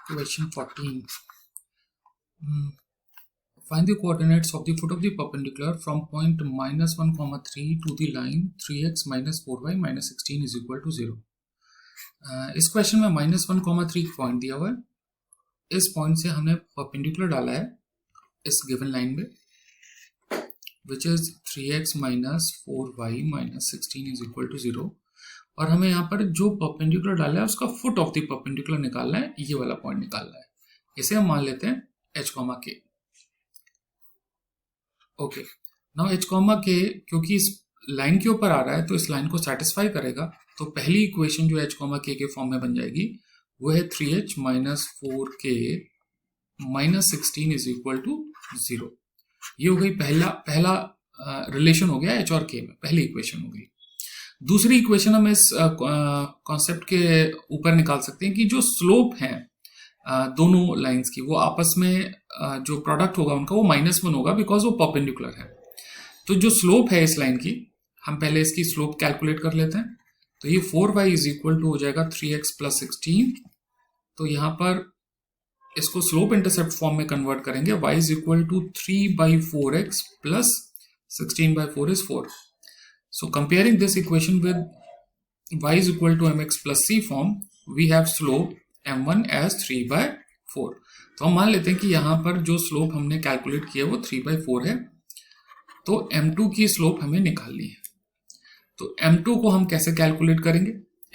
Question 14. Find the coordinates of the foot of the perpendicular from point -1, 3 to the line 3x minus 4y minus 16 is equal to 0. इस question में -1, 3 point दिया हुआ है. इस point से हमने perpendicular डाला है इस गिवन लाइन में, which is 3x minus 4y minus 16 is equal to 0. और हमें यहाँ पर जो परपेंडिकुलर डाला है उसका फुट ऑफ द परपेंडिकुलर निकालना है, ये वाला पॉइंट निकालना है. इसे हम मान लेते हैं h, k. Okay, now h, k क्योंकि इस लाइन के ऊपर आ रहा है तो इस लाइन को सेटिस्फाई करेगा. तो पहली इक्वेशन जो h, k के फॉर्म में बन जाएगी वो है 3h minus 4k minus 16 is equal to 0. ये हो गई पहला रिलेशन हो गया h और k में, पहली इक्वेशन हो गई. दूसरी इक्वेशन हम इस कॉन्सेप्ट के ऊपर निकाल सकते हैं कि जो स्लोप है दोनों लाइंस की, वो आपस में जो प्रोडक्ट होगा उनका वो -1 होगा बिकॉज वो परपेंडिकुलर है. तो जो स्लोप है इस लाइन की, हम पहले इसकी स्लोप कैलकुलेट कर लेते हैं. तो ये 4y इज इक्वल टू हो जाएगा 3x प्लस 16. तो यहाँ पर इसको स्लोप इंटरसेप्ट फॉर्म में कन्वर्ट करेंगे. y is equal to 3/4x plus 16/4 is 4. So comparing this equation with y is equal to mx plus c form, we have slope m1 as 3/4. तो हम मान लेते हैं कि यहाँ पर जो स्लोप हमने कैलकुलेट किया वो 3/4 है. तो m2 की स्लोप हमें निकालनी है. तो m2 को हम कैसे कैलकुलेट करेंगे?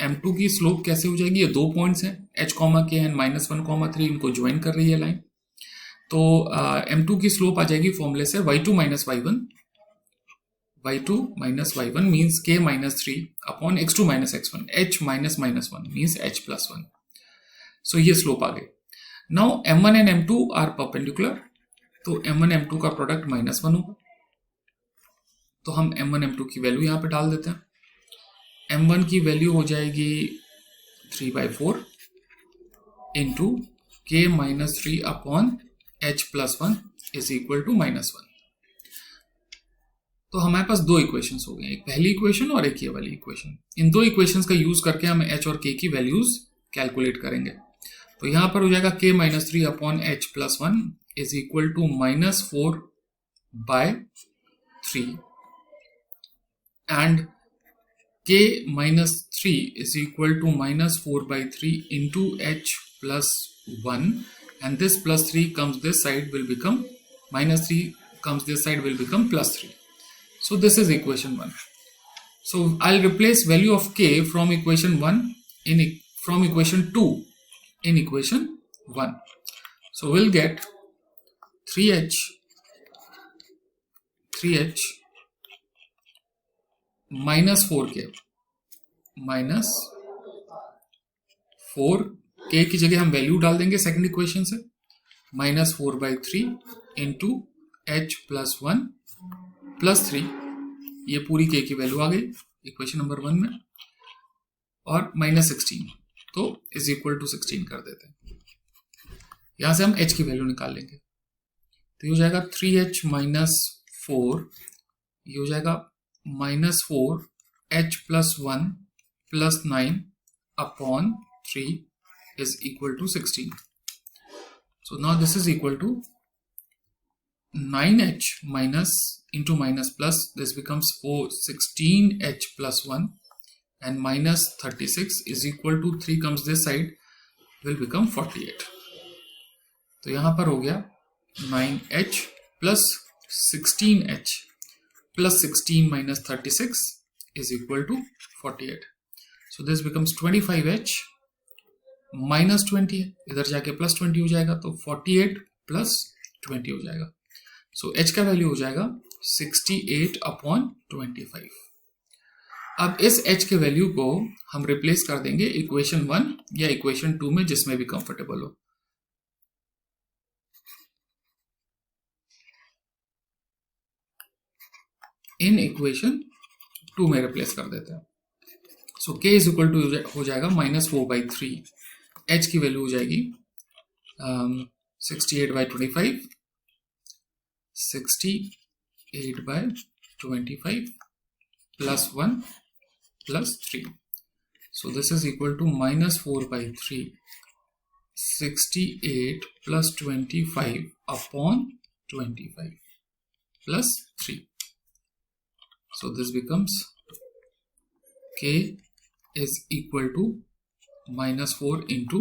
m2 की स्लोप कैसे हो जाएगी? ये दो पॉइंट्स हैं h, k एंड -1, 3, इनको ज्वाइन कर रही है लाइन. तो m2 की स्लोप आ जाएगी फॉर्मूले से y2 minus y1. y2 minus y1 means k minus 3 upon x2 minus x1. h minus -1 means h plus 1. So ये स्लोप आ गई. Now m1 and m2 are perpendicular. तो m1 m2 का product -1 होगा. तो हम m1 m2 की value यहाँ पे डाल देते हैं. m1 की वैल्यू हो जाएगी 3/4 into k minus 3 upon h plus 1 is equal to -1. तो हमारे पास दो इक्वेशंस हो गए, एक पहली इक्वेशन और एक ये वाली इक्वेशन. इन दो इक्वेशंस का यूज करके हम h और k की वैल्यूज कैलकुलेट करेंगे. तो यहां पर हो जाएगा k minus 3 upon h plus 1 is equal to -4/3 and k minus 3 is equal to -4/3 into h plus 1, and this plus 3 comes this side will become -3 comes this side will become +3. So this is equation 1. So I'll replace value of k from equation 1 from equation 2 in equation 1. So we'll get 3h minus 4k minus 4k की जगह हम value डाल देंगे second equation से, -4/3 into h plus 1 plus 3. ये पूरी k की value आ गई इक्वेशन नंबर 1 में, और -16. तो इज इक्वल टू 16 कर देते हैं. यहां से हम h की वैल्यू निकाल लेंगे. तो ये हो जाएगा 3h minus 4, ये हो जाएगा -4 h plus 1 plus 9 upon 3 is equal to 16. So now this is equal to 9h minus into minus plus, this becomes 16h plus 1, and minus 36 is equal to 3 comes this side will become 48. तो यहां पर हो गया 9h plus 16h plus 16 minus 36 is equal to 48. So this becomes 25h minus 20, इधर जाके plus 20 हो जाएगा, तो 48 plus 20 हो जाएगा. So h का वैल्यू हो जाएगा 68/25. अब इस h के वैल्यू को हम रिप्लेस कर देंगे इक्वेशन 1 या इक्वेशन 2 में, जिसमें भी कंफर्टेबल हो. इन इक्वेशन 2 में रिप्लेस कर देते हैं. सो k इज इक्वल टू हो जाएगा -4/3. h की वैल्यू हो जाएगी 68/25 68/25 plus 1 plus 3. So this is equal to -4/3 68 plus 25 upon 25 plus 3. So this becomes k is equal to minus 4 into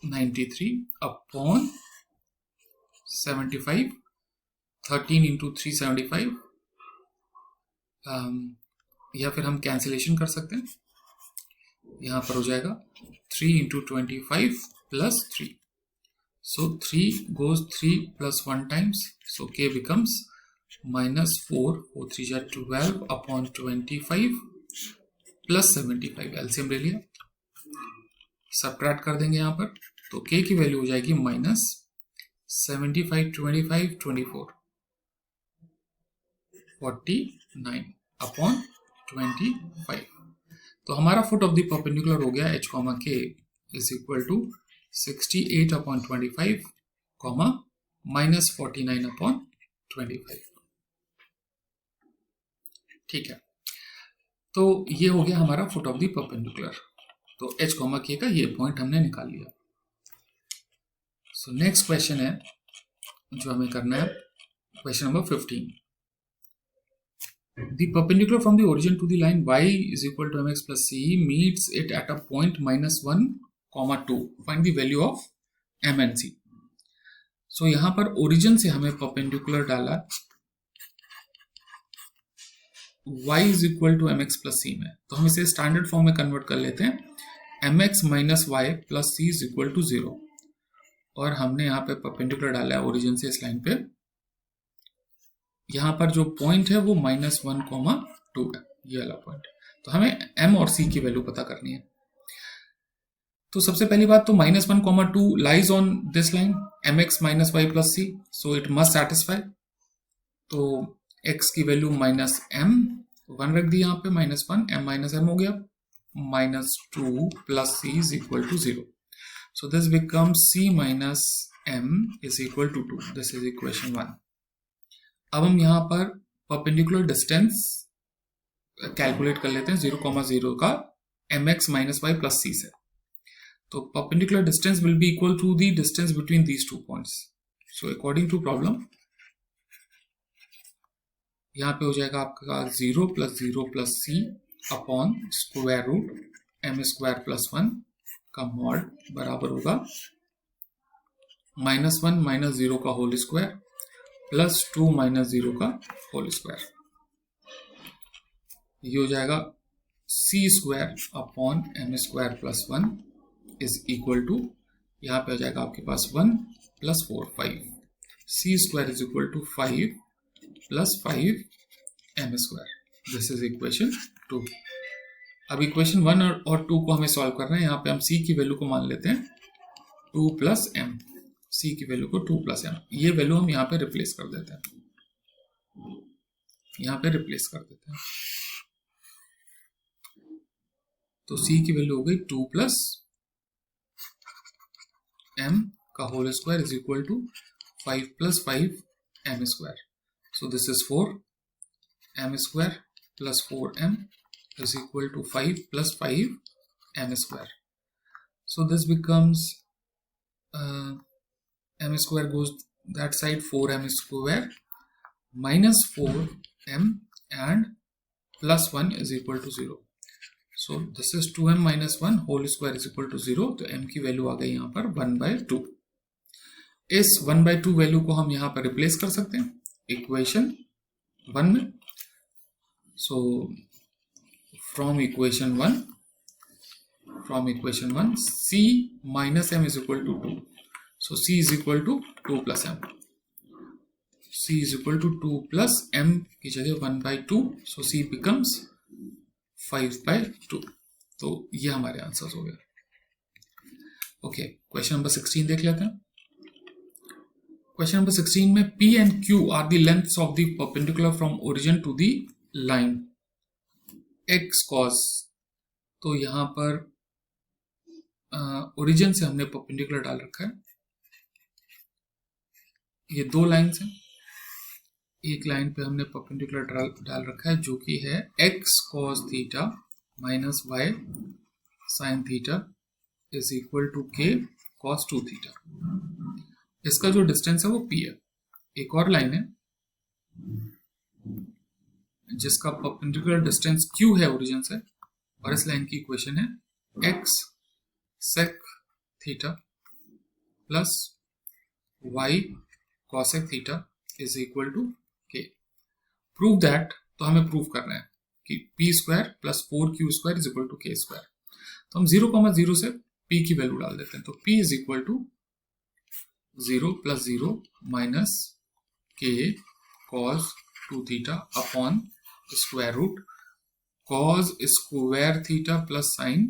93 upon 75, 13 into 375, या फिर हम कैंसिलेशन कर सकते हैं, यहाँ पर हो जाएगा 3 into 25 plus 3. So 3 goes 3 plus 1 times, so k becomes minus 4, 4 3 जा 12 upon 25 plus 75. LCM ले लिया, सबट्रैक्ट कर देंगे यहाँ पर, तो k की वैल्यू हो जाएगी माइनस 75, 25, 24, 49 अपॉन 25. तो हमारा फुट ऑफ द परपेंडिकुलर हो गया h, k is equal to 68 upon 25, minus 49 upon 25. ठीक है, तो ये हो गया हमारा फुट ऑफ द परपेंडिकुलर. तो h, k का ये पॉइंट हमने निकाल लिया. सो नेक्स्ट क्वेश्चन है जो हमें करना है, question number 15. The perpendicular from the origin to the line y is equal to mx plus c meets it at a point minus 1, 2. Find the value of m and c. So यहाँ पर origin से हमें perpendicular डाला y is equal to mx plus c में, तो हम इसे standard form में कन्वर्ट कर लेते हैं. mx minus y plus c is equal to 0, और हमने यहाँ पे परपेंडिकुलर डाला है ओरिजिन से इस लाइन पे. यहाँ पर जो पॉइंट है वो -1, 2 है, ये वाला पॉइंट. तो हमें m और c की वैल्यू पता करनी है. तो सबसे पहली बात तो -1, 2 lies on this line mx minus y plus c, so it must satisfy. तो x की वैल्यू माइनस m 1 रख दी यहाँ पे, -1, m माइनस m हो गया, -2 plus c is equal to 0. So this becomes c minus m is equal to 2. This is equation 1. अब हम यहाँ पर perpendicular distance कैलकुलेट कर लेते हैं 0,0 का mx minus y plus c से. तो perpendicular distance will be equal to the distance between these 2 points. So according to problem, यहाँ पे हो जाएगा आपका 0 plus c upon square root m square plus 1 का मॉड बराबर होगा -1 माइनस 0 का होल स्क्वायर प्लस 2 माइनस 0 का होल स्क्वायर. ये हो जाएगा c square upon m square plus 1 is equal to, यहाँ पे हो जाएगा आपके पास 1 plus 4 5. c square is equal to 5 plus 5 m square. This is equation 2. अब इक्वेशन 1 और 2 को हमें सॉल्व करना है. यहाँ पे हम c की वैल्यू को मान लेते हैं 2 प्लस m, c की वैल्यू को 2 प्लस m. ये वैल्यू हम यहाँ पे रिप्लेस कर देते हैं, यहाँ पे रिप्लेस कर देते हैं. तो c की वैल्यू हो गई 2 प्लस m का whole square is equal to 5 plus 5 m square. So this is 4 m square plus 4m is equal to 5 plus 5 m square. So this becomes m square goes that side, 4m square minus 4m and plus 1 is equal to 0. So this is 2m minus 1 whole square is equal to 0. तो m की value आ गई यहाँ पर 1/2. इस 1/2 value को हम यहाँ पर रिप्लेस कर सकते हैं इक्वेशन 1 में. So from equation 1 c minus m is equal to 2. So c is equal to 2 plus m. c is equal to 2 plus m की जगह 1/2. So c becomes 5/2. तो ये हमारे आंसर्स हो गए. ओके, क्वेश्चन नंबर 16 देख लेते हैं. क्वेश्चन नंबर 16 में p and q are the lengths of the perpendicular from origin to the line x cos. तो यहाँ पर ओरिजिन से हमने परपेंडिकुलर डाल रखा है. ये 2 लाइन्स हैं. एक लाइन पे हमने परपेंडिकुलर डाल रखा है जो कि है x cos theta minus y sin theta is equal to k cos 2 theta. इसका जो डिस्टेंस है वो p है। एक और लाइन है जिसका परपेंडिकुलर डिस्टेंस q है ओरिजिन से, और इस लाइन की इक्वेशन है x sec theta plus y cosec theta is equal to k। Prove that, तो हमें प्रूव करना है कि p square plus 4q² is equal to k square. तो हम 0,0 से p की वैल्यू डाल देते हैं। तो p is equal to 0 plus 0 minus k cos 2 theta upon square root cos square theta plus sine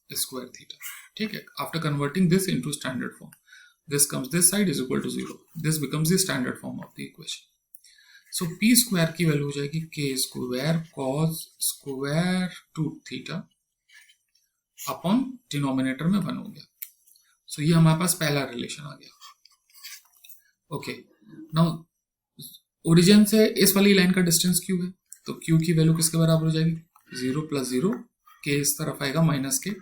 square theta. ठीक है, after converting this into standard form, this comes this side is equal to 0. This becomes the standard form of the equation. So p square की value हो जाएगी k square cos square 2 theta upon denominator में 1 हो गया। सो ये हमारे पास पहला relation आ गया। ओके, नाउ ओरिजिन से इस वाली लाइन का डिस्टेंस q है, तो q की वैल्यू किसके बराबर हो जाएगी? 0 प्लस 0, k इस तरफ आएगा minus K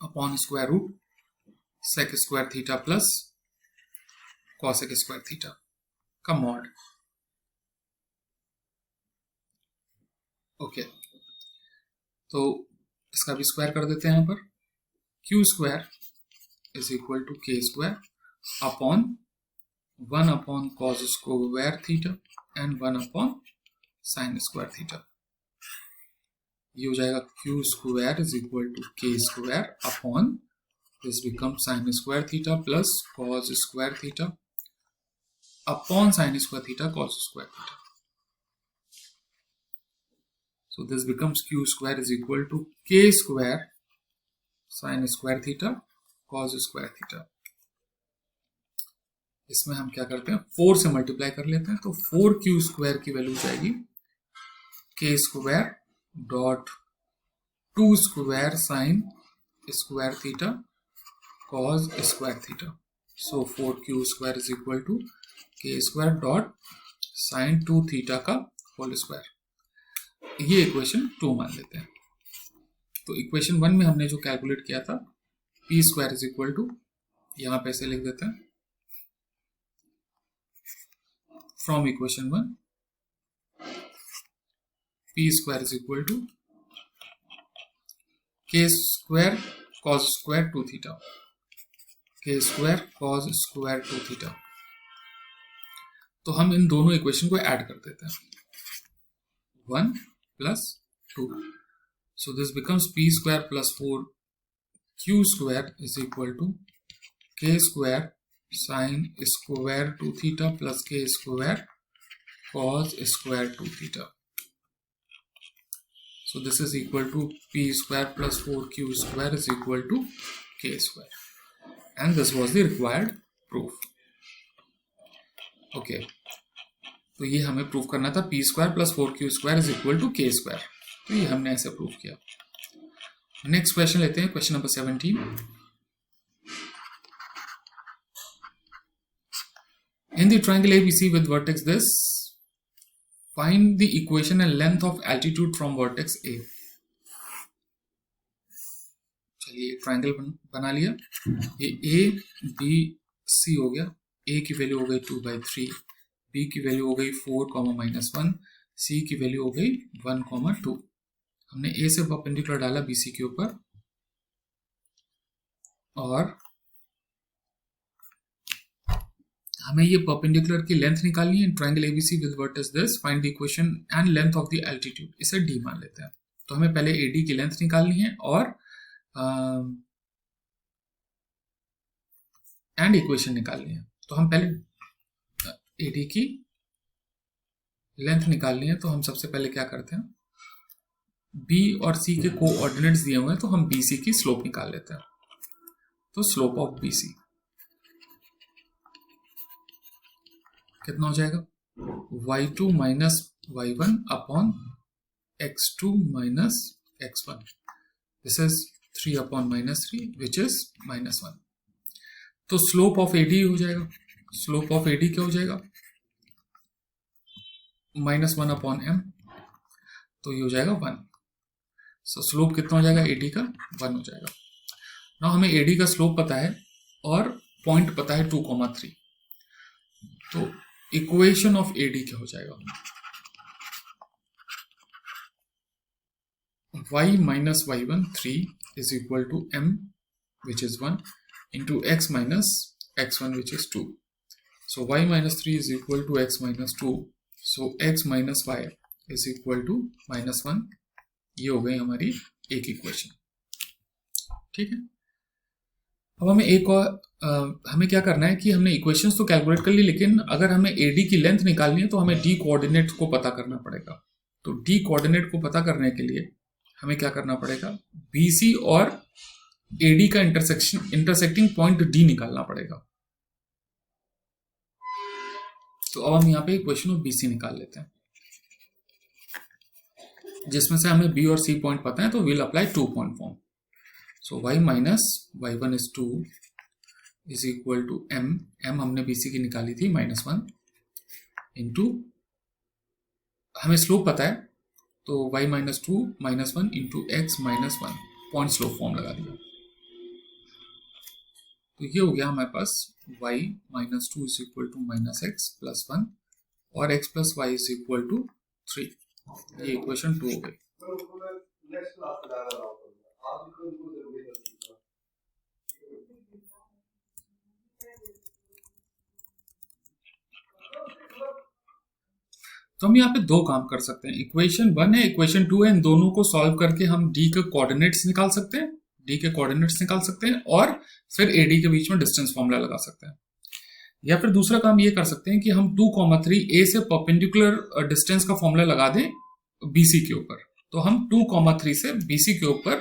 upon square root sec square theta plus cosec square theta का मॉड। ओके, तो इसका भी स्क्वायर कर देते हैं यहाँ पर। Q square is equal to K square upon 1 upon cos square theta and 1 upon sine square theta. ये हो जाएगा Q square is equal to K square upon this becomes sin square theta plus cos square theta upon sin square theta cos square theta. So this becomes q square is equal to k square sin square theta cos square theta. इसमें हम क्या करते हैं, 4 से multiply कर लेते हैं। तो 4q स्क्वायर की वैल्यू जाएगी k square dot 2 square sine square theta cos square theta. So 4q square is equal to k square dot sine 2 theta का होल स्क्वायर। ये इक्वेशन 2 मान लेते हैं। तो इक्वेशन 1 में हमने जो कैलकुलेट किया था p square is equal to, यहां पे ऐसे लिख देते हैं, from equation 1 p square is equal to k square cos square 2 theta, k square cos square 2 theta. तो हम इन दोनों इक्वेशन को ऐड कर देते हैं, 1 plus 2। So this becomes p square plus 4q square is equal to k square sine square 2 theta plus k square cos square 2 theta. So this is equal to p square plus 4q square is equal to k square. And this was the required proof. Okay, तो ये हमें prove करना था p square plus 4q square is equal to k square. तो ये हमने ऐसे prove किया। नेक्स्ट क्वेश्चन लेते हैं, question number 17। In the triangle ABC with vertex this, find the equation and length of altitude from vertex A. चलिए triangle बना लिया। ये ए बी सी हो गया। ए की वैल्यू हो गई 2/3, बी की वैल्यू हो गई 4, -1, सी की वैल्यू हो गई 1, 2। हमने ए से परपेंडिकुलर डाला बी सी के ऊपर, और हमें ये परपेंडिकुलर की लेंथ निकालनी है। Triangle ABC with vertex this, find the equation and length of the altitude. इसे डी मान लेते हैं। तो हमें पहले एडी की लेंथ निकालनी है और एंड इक्वेशन निकालनी है। तो हम पहले एडी की लेंथ निकालनी है। तो हम सबसे पहले क्या करते हैं, बी और सी के कोऑर्डिनेट्स दिए हुए हैं, तो हम बी सी की स्लोप निकाल लेते हैं। तो स्लोप ऑफ बी सी कितना हो जाएगा, y2 minus y1 upon x2 minus x1। This is 3 upon -3 which is -1। तो स्लोप ऑफ एडी हो जाएगा, स्लोप ऑफ एडी क्या हो जाएगा, -1 अपॉन m। तो ये हो जाएगा 1। सो स्लोप कितना हो जाएगा एडी का, 1 हो जाएगा। ना हमें AD का स्लोप पता है और पॉइंट पता है 2,3। तो इक्वेशन ऑफ AD क्या हो जाएगा? y minus y1 3 is equal to m which is 1 into x minus x1 which is 2. So y minus 3 is equal to x minus 2. So x minus y is equal to minus 1. ये हो गई हमारी एक equation. ठीक है, अब हमें एक और हमें क्या करना है कि हमने इक्वेशंस तो कैलकुलेट कर ली, लेकिन अगर हमें AD की लेंथ निकालनी है तो हमें D कोऑर्डिनेट को पता करना पड़ेगा। तो D कोऑर्डिनेट को पता करने के लिए हमें क्या करना पड़ेगा? BC और AD का इंटरसेक्टिंग पॉइंट D निकालना पड़ेगा। तो अब हम यहाँ पे इक्वेशन ऑफ BC निकाल लेते हैं, जिसमें से हमें B और C पॉइंट पता है, तो will apply 2 point form. So y minus y1 is 2 is equal to m हमने BC की निकाली थी -1 इंटू हमें स्लोप पता है, तो y minus 2 -1 into x minus 1 point slope form लगा दिया। तो ये हो गया हमारे पास y minus 2 is equal to -x plus 1 और x plus y is equal to 3। ये इक्वेशन 2 हो गई। तो हम यहाँ पे दो काम कर सकते हैं, इक्वेशन 1 है, इक्वेशन 2 है, इन दोनों को सॉल्व करके हम D के कोऑर्डिनेट्स निकाल सकते हैं, और फिर AD के बीच में डिस्टेंस फॉर्मूला लगा सकते हैं। या फिर दूसरा काम ये कर सकते हैं कि हम 2,3 A से परपेंडिकुलर डिस्टेंस का फॉर्मूला लगा दें BC के ऊपर। तो हम 2,3 से BC के ऊपर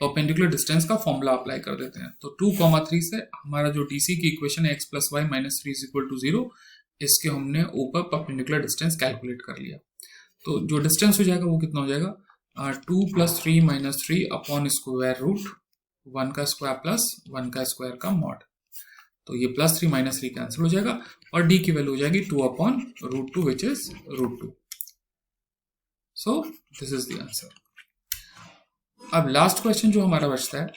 परपेंडिकुलर डिस्टेंस का फॉर्मूला अप्लाई कर देते हैं। तो 2,3 से हमारा जो DC की इक्वेशन है x plus y minus 3 is equal to 0, इसके हमने ऊपर परपेंडिकुलर डिस्टेंस कैलकुलेट कर लिया। तो जो डिस्टेंस हो जाएगा वो कितना हो जाएगा? 2 plus 3 minus 3 upon square root 1 का स्क्वायर प्लस 1 का स्क्वायर का मॉड। तो ये प्लस 3 माइनस 3 कैंसिल हो जाएगा और D की वैल्यू हो जाएगी 2 upon root 2 which is root 2। So this is the answer. अब लास्ट क्वेश्चन जो हमारा बचता है,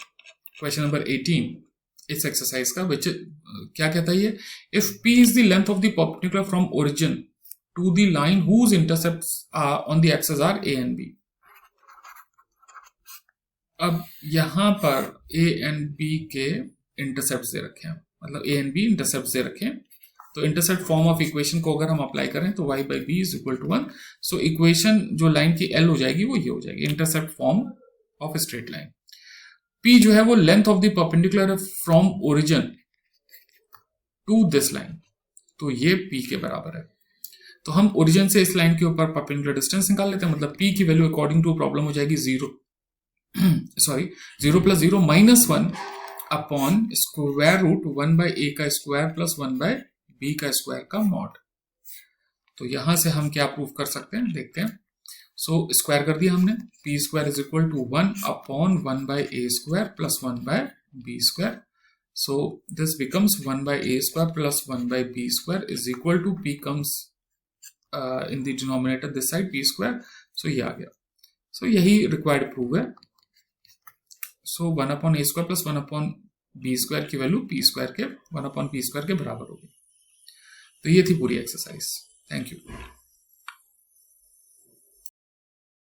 क्वेश्चन नंबर 18 इस एक्सरसाइज का, विच क्या कहता है ये? If P is the length of the perpendicular from origin to the line whose intercepts on the axes are A and B। अब यहां पर A एंड B के इंटरसेप्ट दे रखे हैं, मतलब A एंड B इंटरसेप्ट दे रखे हैं। तो इंटरसेप्ट फॉर्म ऑफ इक्वेशन को अगर हम अप्लाई करें तो y by b is equal to 1। So equation जो लाइन की L हो जाएगी वो ये हो जाएगी, intercept form of straight line. P जो है वो length of the perpendicular from origin to this line, तो ये P के बराबर है। तो हम ओरिजिन से इस लाइन के ऊपर परपेंडिकुलर डिस्टेंस निकाल लेते हैं, मतलब P की वैल्यू अकॉर्डिंग टू प्रॉब्लम हो जाएगी 0 plus 0 minus 1 upon square root 1 by A का स्क्वायर प्लस 1 बाई B का स्क्वायर का मॉड। तो यहां से हम क्या प्रूव कर सकते हैं, देखते हैं। सो स्क्वायर कर दिया हमने, P square is equal to 1 upon 1 by A square plus 1 by B square. So this becomes 1 by A square plus 1 by B square is equal to P comes in the denominator this side P square. So ये आ गया। So यही required prove है। So 1 upon A square plus 1 upon B square की value P square के 1 upon P square के बराबर होगी। तो ये थी पूरी एक्सरसाइज। Thank you.